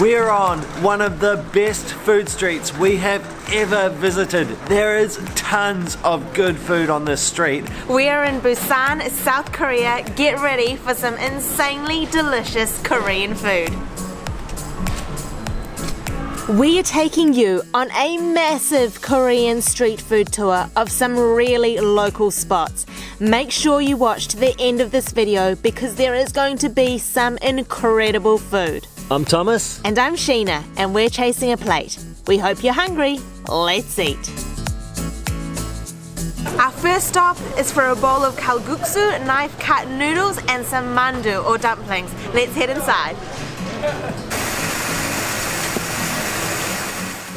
We're on one of the best food streets we have ever visited. There is tons of good food on this street. We are in Busan, South Korea. Get ready for some insanely delicious Korean food. We are taking you on a massive Korean street food tour of some really local spots. Make sure you watch to the end of this video because there is going to be some incredible food. I'm Thomas. And I'm Sheena, and we're chasing a plate. We hope you're hungry. Let's eat. Our first stop is for a bowl of Kalguksu, knife-cut noodles, and some mandu or dumplings. Let's head inside.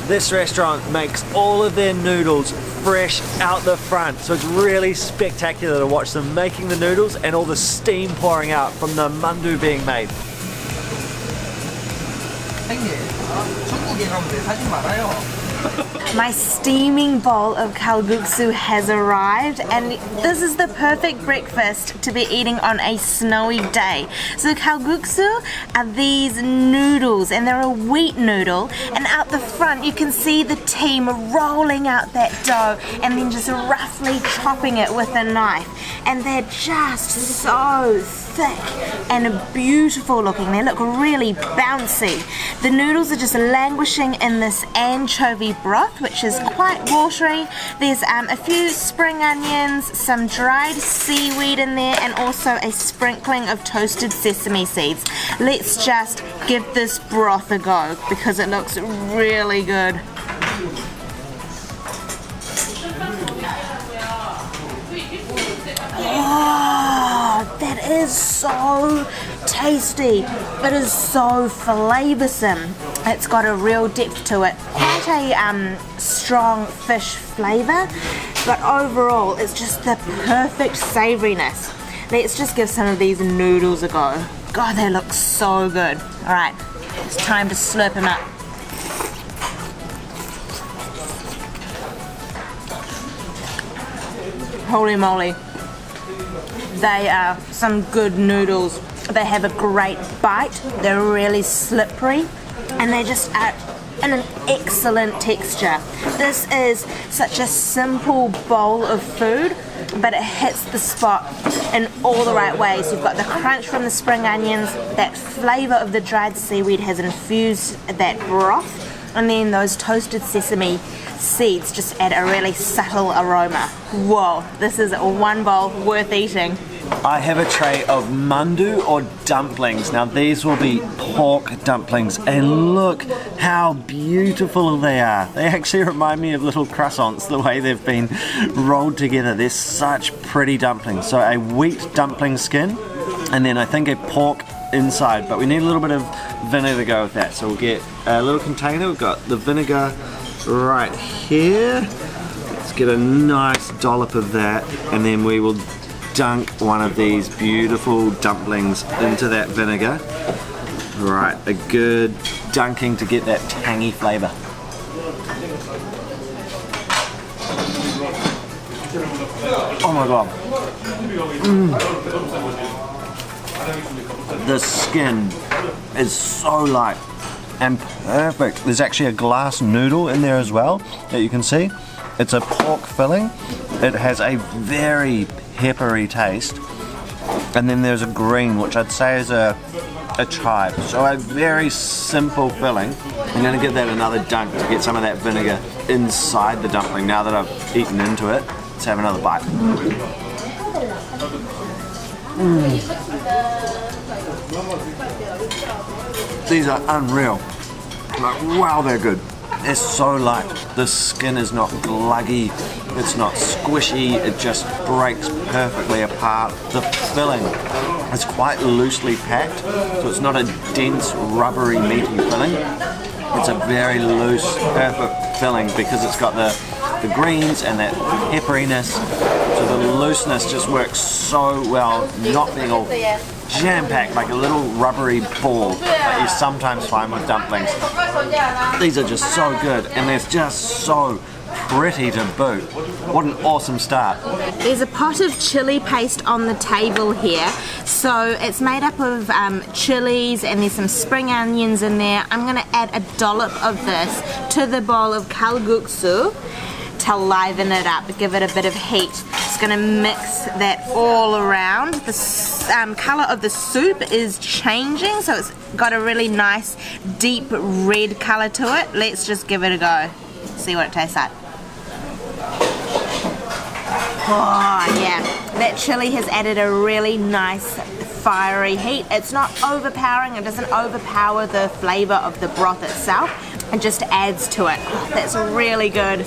This restaurant makes all of their noodles fresh out the front, so it's really spectacular to watch them making the noodles and all the steam pouring out from the mandu being made. My steaming bowl of Kalguksu has arrived, and this is the perfect breakfast to be eating on a snowy day. So Kalguksu are these noodles, and they're a wheat noodle, and out the front you can see the team rolling out that dough and then just roughly chopping it with a knife, and they're just so thick and beautiful looking. They look really bouncy. The noodles are just languishing in this anchovy broth, which is quite watery. There's a few spring onions, some dried seaweed in there, and also a sprinkling of toasted sesame seeds. Let's just give this broth a go because it looks really good. Oh, that is so tasty. It is so flavoursome. It's got a real depth to it. Quite a strong fish flavour, but overall it's just the perfect savouriness. Let's just give some of these noodles a go. God, they look so good. Alright, it's time to slurp them up. Holy moly. They are some good noodles. They have a great bite, they're really slippery, and they just are in an excellent texture. This is such a simple bowl of food, but it hits the spot in all the right ways. You've got the crunch from the spring onions, that flavour of the dried seaweed has infused that broth, and then those toasted sesame seeds just add a really subtle aroma. Whoa, this is one bowl worth eating. I have a tray of mandu or dumplings. Now these will be pork dumplings, and look how beautiful they are. They actually remind me of little croissants, the way they've been rolled together. They're such pretty dumplings. So a wheat dumpling skin, and then I think a pork inside, but we need a little bit of vinegar to go with that. So we'll get a little container. We've got the vinegar right here. Let's get a nice dollop of that, and then we will dunk one of these beautiful dumplings into that vinegar. Right, a good dunking to get that tangy flavour. Oh my god. The skin is so light and perfect. There's actually a glass noodle in there as well that you can see. It's a pork filling. It has a very peppery taste, and then there's a green, which I'd say is a chive. So a very simple filling. I'm going to give that another dunk to get some of that vinegar inside the dumpling. Now that I've eaten into it, let's have another bite. These are unreal. Like, wow, they're good. They're so light. The skin is not gluggy, it's not squishy, it just breaks perfectly apart. The filling is quite loosely packed, so it's not a dense, rubbery, meaty filling. It's a very loose, perfect filling because it's got the greens and that pepperiness. So the looseness just works so well, not being all jam-packed like a little rubbery ball that you sometimes find with dumplings. These are just so good, and they're just so pretty to boot. What an awesome start. There's a pot of chili paste on the table here. So it's made up of chilies and there's some spring onions in there. I'm going to add a dollop of this to the bowl of kalguksu to liven it up, give it a bit of heat. Just going to mix that all around. The colour of the soup is changing, so it's got a really nice deep red colour to it. Let's just give it a go. See what it tastes like. Oh yeah, that chili has added a really nice fiery heat. It's not overpowering, it doesn't overpower the flavour of the broth itself. It just adds to it. That's really good.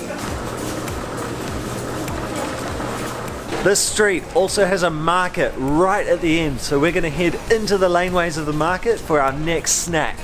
This street also has a market right at the end, so we're going to head into the laneways of the market for our next snack.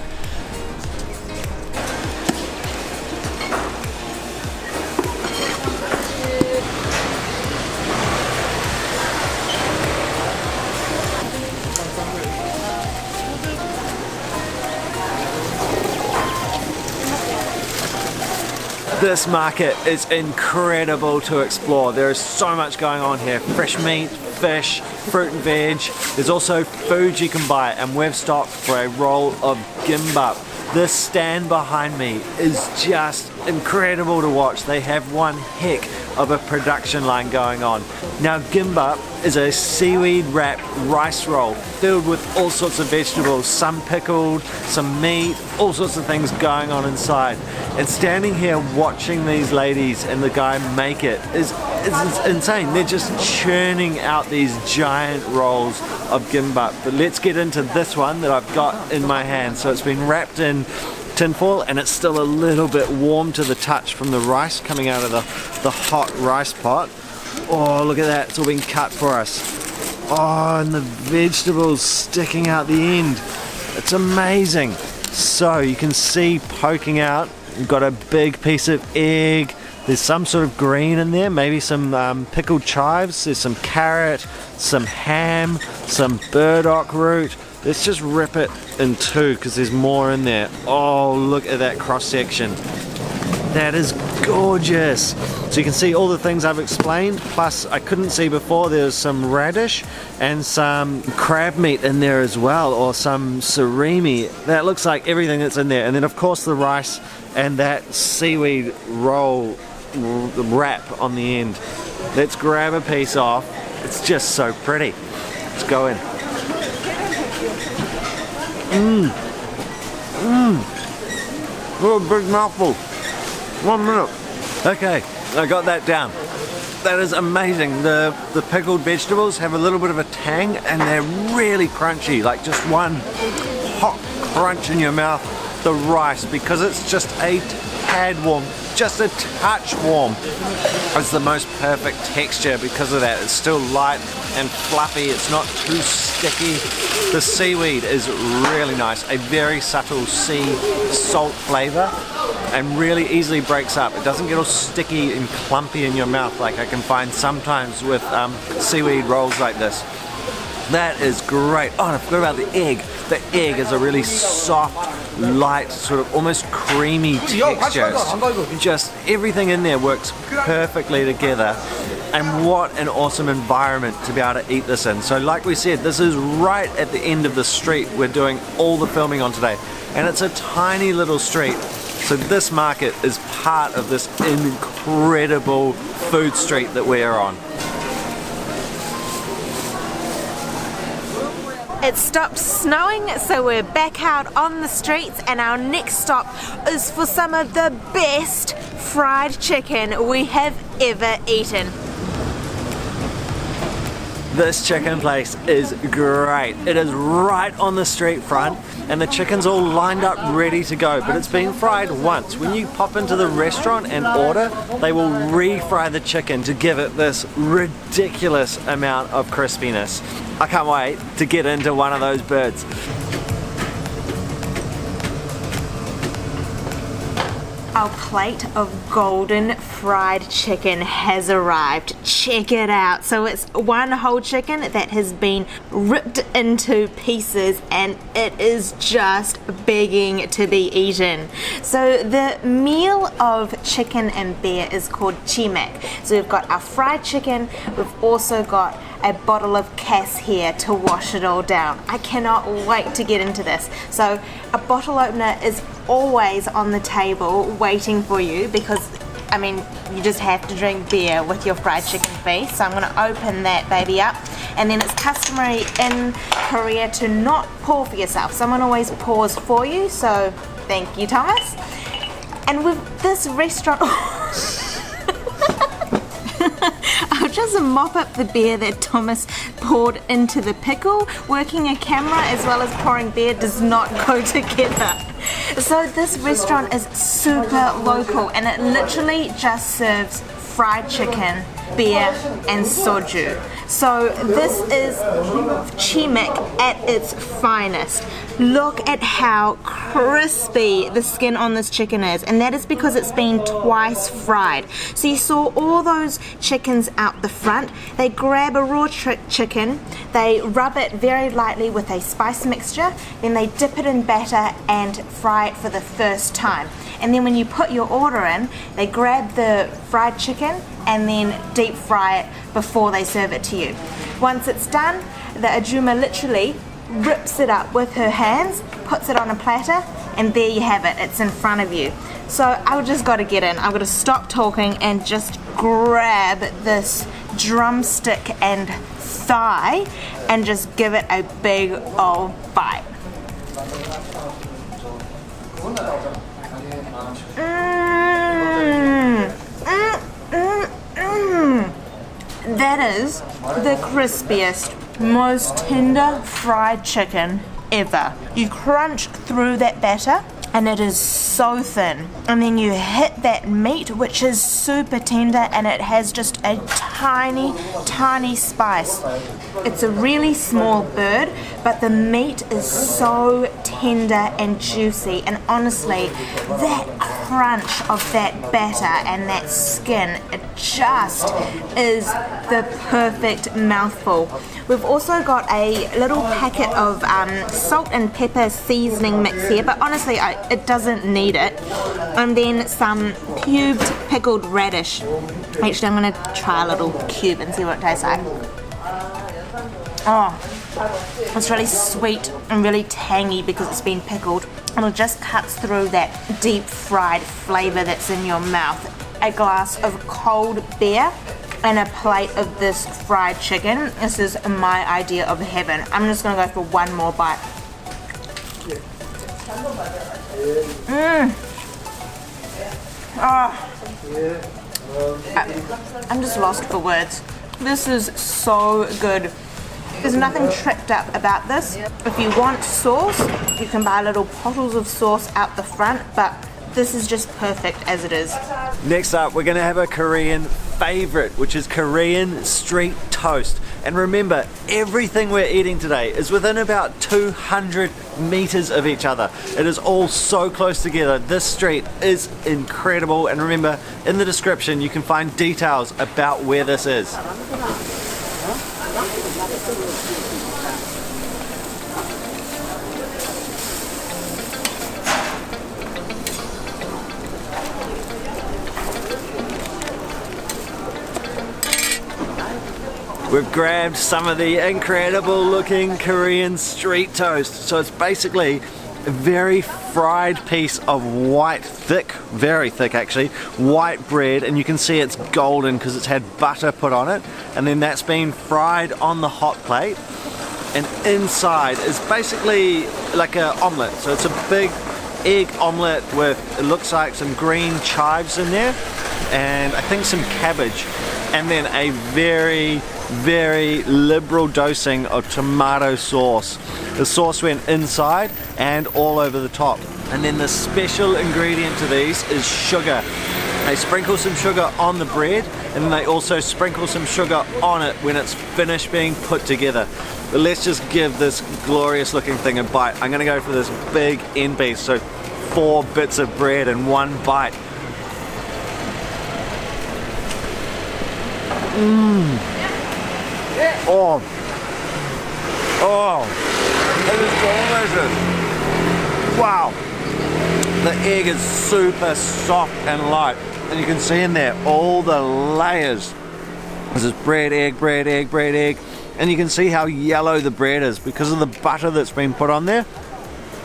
This market is incredible to explore. There is so much going on here. Fresh meat, fish, fruit and veg. There's also food you can buy, and we've stopped for a roll of gimbap. This stand behind me is just incredible to watch. They have one heck of a production line going on. Now gimbap is a seaweed wrapped rice roll filled with all sorts of vegetables, some pickled, some meat, all sorts of things going on inside. And standing here watching these ladies and the guy make it is insane. They're just churning out these giant rolls of gimbap. But let's get into this one that I've got in my hand. So it's been wrapped in tinfoil and it's still a little bit warm to the touch from the rice coming out of the hot rice pot. Oh, look at that, it's all been cut for us. Oh, and the vegetables sticking out the end. It's amazing. So you can see poking out, you've got a big piece of egg. There's some sort of green in there, maybe some pickled chives. There's some carrot, some ham, some burdock root. Let's just rip it in two because there's more in there. Oh, look at that cross section. That is gorgeous. So you can see all the things I've explained, plus I couldn't see before, there's some radish and some crab meat in there as well, or some surimi. That looks like everything that's in there. And then of course the rice and that seaweed roll wrap on the end. Let's grab a piece off. It's just so pretty. Let's go in. Oh, a big mouthful. 1 minute. Okay, I got that down. That is amazing. The pickled vegetables have a little bit of a tang and they're really crunchy, like just one hot crunch in your mouth. The rice, because it's just a tad warm, just a touch warm, it's the most perfect texture because of that. It's still light and fluffy, it's not too sticky. The seaweed is really nice, a very subtle sea salt flavor, and really easily breaks up. It doesn't get all sticky and clumpy in your mouth like I can find sometimes with seaweed rolls like this. That is great. Oh, and I forgot about the egg. The egg is a really soft, light, sort of almost creamy texture. It's just everything in there works perfectly together. And what an awesome environment to be able to eat this in. So like we said, this is right at the end of the street we're doing all the filming on today. And it's a tiny little street. So this market is part of this incredible food street that we are on. It stopped snowing, so we're back out on the streets, and our next stop is for some of the best fried chicken we have ever eaten. This chicken place is great. It is right on the street front and the chicken's all lined up ready to go, but it's been fried once. When you pop into the restaurant and order, they will refry the chicken to give it this ridiculous amount of crispiness. I can't wait to get into one of those birds. Our plate of golden fried chicken has arrived. Check it out. So it's one whole chicken that has been ripped into pieces and it is just begging to be eaten. So the meal of chicken and beer is called Chimaek. So we've got our fried chicken, we've also got a bottle of Cass here to wash it all down. I cannot wait to get into this. So a bottle opener is always on the table waiting for you because I mean you just have to drink beer with your fried chicken feast. So I'm going to open that baby up, and then it's customary in Korea to not pour for yourself. Someone always pours for you, so thank you, Thomas. And with this restaurant I'll just mop up the beer that Thomas poured into the pickle. Working a camera as well as pouring beer does not go together. So this restaurant is super local and it literally just serves fried chicken, beer and soju. So this is Chimaek at its finest. Look at how crispy the skin on this chicken is, and that is because it's been twice fried. So you saw all those chickens out the front. They grab a raw chicken, they rub it very lightly with a spice mixture, then they dip it in batter and fry it for the first time. And then when you put your order in, they grab the fried chicken and then deep fry it before they serve it to you. Once it's done, the ajuma literally rips it up with her hands, puts it on a platter, and there you have it. It's in front of you. So I've just got to get in. I've got to stop talking and just grab this drumstick and thigh and just give it a big old bite. That is the crispiest, most tender fried chicken ever. You crunch through that batter and it is so thin, and then you hit that meat which is super tender and it has just a tiny spice. It's a really small bird, but the meat is so tender and juicy, and honestly that crunch of that batter and that skin, it just is the perfect mouthful. We've also got a little packet of salt and pepper seasoning mix here, but honestly it doesn't need it. And then some cubed pickled radish. Actually, I'm going to try a little cube and see what it tastes like. Oh, it's really sweet and really tangy because it's been pickled, and it just cuts through that deep fried flavour that's in your mouth. A glass of cold beer and a plate of this fried chicken. This is my idea of heaven. I'm just going to go for one more bite. I'm just lost for words. This is so good. There's nothing tricked up about this. If you want sauce, you can buy little bottles of sauce out the front, but this is just perfect as it is. Next up, we're going to have a Korean favorite, which is Korean street toast. And remember, everything we're eating today is within about 200 meters of each other. It is all so close together. This street is incredible, and remember, in the description you can find details about where this is. We've grabbed some of the incredible looking Korean street toast. So it's basically a very fried piece of white, thick, very thick actually, white bread, and you can see it's golden because it's had butter put on it, and then that's been fried on the hot plate, and inside is basically like an omelette. So it's a big egg omelette with, it looks like some green chives in there, and I think some cabbage, and then a very liberal dosing of tomato sauce. The sauce went inside and all over the top. And then the special ingredient to these is sugar. They sprinkle some sugar on the bread, and then they also sprinkle some sugar on it when it's finished being put together. But let's just give this glorious looking thing a bite. I'm gonna go for this big end piece, so 4 bits of bread in one bite. Oh. Oh. It is delicious. Wow. The egg is super soft and light. And you can see in there all the layers. This is bread, egg, bread, egg, bread, egg. And you can see how yellow the bread is because of the butter that's been put on there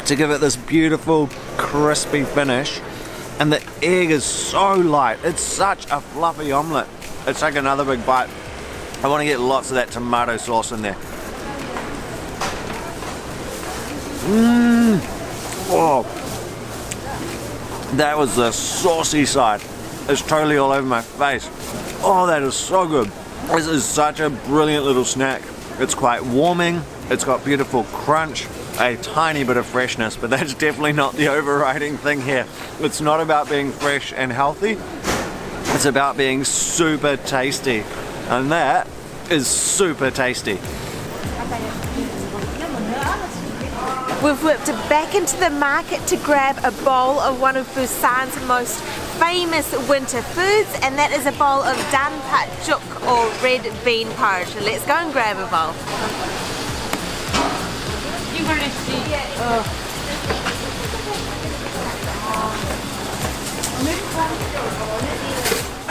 to give it this beautiful crispy finish. And the egg is so light. It's such a fluffy omelette. Let's take another big bite. I want to get lots of that tomato sauce in there. Oh, that was the saucy side. It's totally all over my face. Oh, that is so good. This is such a brilliant little snack. It's quite warming. It's got beautiful crunch, a tiny bit of freshness, but that's definitely not the overriding thing here. It's not about being fresh and healthy. It's about being super tasty. And that is super tasty. We've whipped back into the market to grab a bowl of one of Busan's most famous winter foods, and that is a bowl of gimpap or red bean porridge. Let's go and grab a bowl.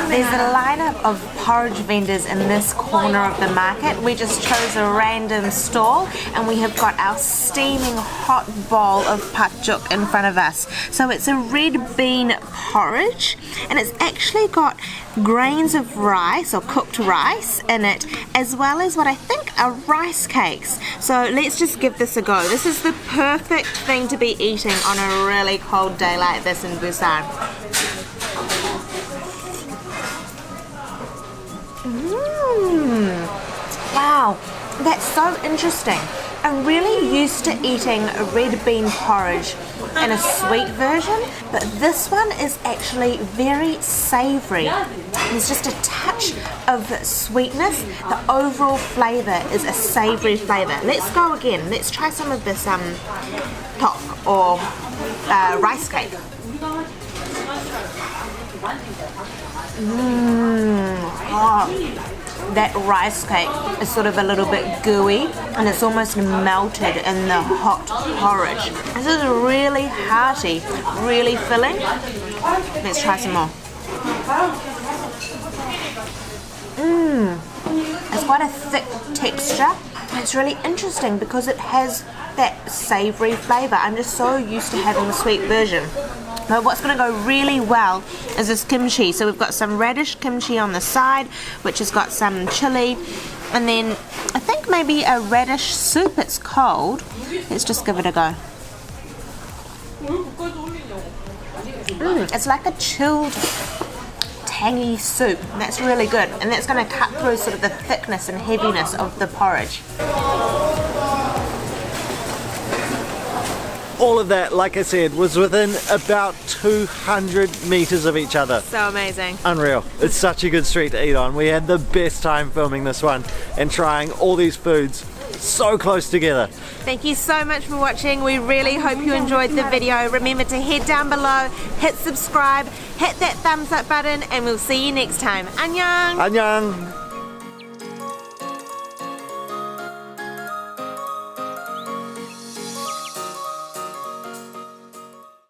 There's a lineup of porridge vendors in this corner of the market. We just chose a random stall and we have got our steaming hot bowl of patjuk in front of us. So it's a red bean porridge and it's actually got grains of rice or cooked rice in it, as well as what I think are rice cakes. So let's just give this a go. This is the perfect thing to be eating on a really cold day like this in Busan. Wow, that's so interesting. I'm really used to eating a red bean porridge in a sweet version, but this one is actually very savoury. There's just a touch of sweetness. The overall flavour is a savoury flavour. Let's go again. Let's try some of this tok or rice cake. Oh, that rice cake is sort of a little bit gooey and it's almost melted in the hot porridge. This is really hearty, really filling. Let's try some more. It's quite a thick texture. It's really interesting because it has that savoury flavour. I'm just so used to having the sweet version. But what's going to go really well is this kimchi. So we've got some radish kimchi on the side, which has got some chili, and then I think maybe a radish soup. It's cold. Let's just give it a go. It's like a chilled, tangy soup. That's really good, and that's going to cut through sort of the thickness and heaviness of the porridge. All of that, like I said, was within about 200 meters of each other. So amazing. Unreal. It's such a good street to eat on. We had the best time filming this one and trying all these foods so close together. Thank you so much for watching. We really hope you enjoyed the video. Remember to head down below, hit subscribe, hit that thumbs up button, and we'll see you next time. Annyeong! Annyeong!